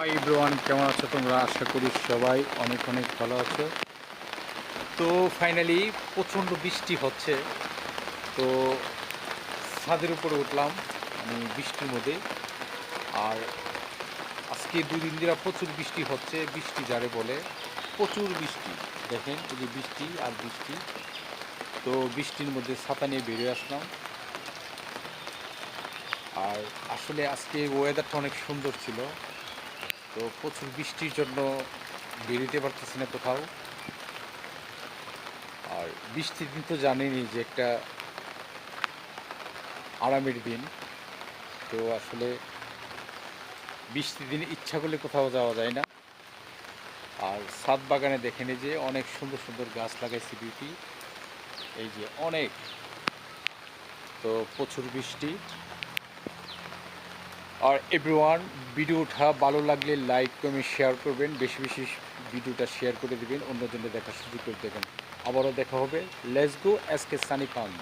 Hi everyone, কেমন আছো তোমরা? আশা করি সবাই অনেক অনেক ভালো আছো। তো ফাইনালি প্রচণ্ড বৃষ্টি হচ্ছে। তো ছাদের উপরে উঠলাম আমি বৃষ্টির মধ্যে। আর আজকে 2 দিন ধরে প্রচুর বৃষ্টি হচ্ছে, বৃষ্টি যারে বলে প্রচুর বৃষ্টি। দেখেন এই যে বৃষ্টি আর বৃষ্টি। তো বৃষ্টির মধ্যে ছাতা নিয়ে বেরিয়ে আসলাম। আর আসলে আজকে ওয়েদারটা অনেক সুন্দর ছিল। তো প্রচুর বৃষ্টির জন্য বেরোতে পারতেছি না কোথাও। আর বৃষ্টির দিন তো জানেনই যে একটা আরামের দিন। তো আসলে বৃষ্টির দিনে ইচ্ছা করলে কোথাও যাওয়া যায় না। আর ছাদ বাগানে দেখেন এই যে অনেক সুন্দর সুন্দর গাছ লাগাইছি বিউটি, এই যে অনেক। তো প্রচুর বৃষ্টি। আর এভরিওয়ান, ভিডিওটা ভালো লাগলে লাইক কমেন্ট শেয়ার করবেন, বেশি বেশি ভিডিওটা শেয়ার করে দেবেন, অন্যজনের দেখার সুযোগ করে দেবেন। আবারও দেখা হবে। Let's go SK Sunny farm.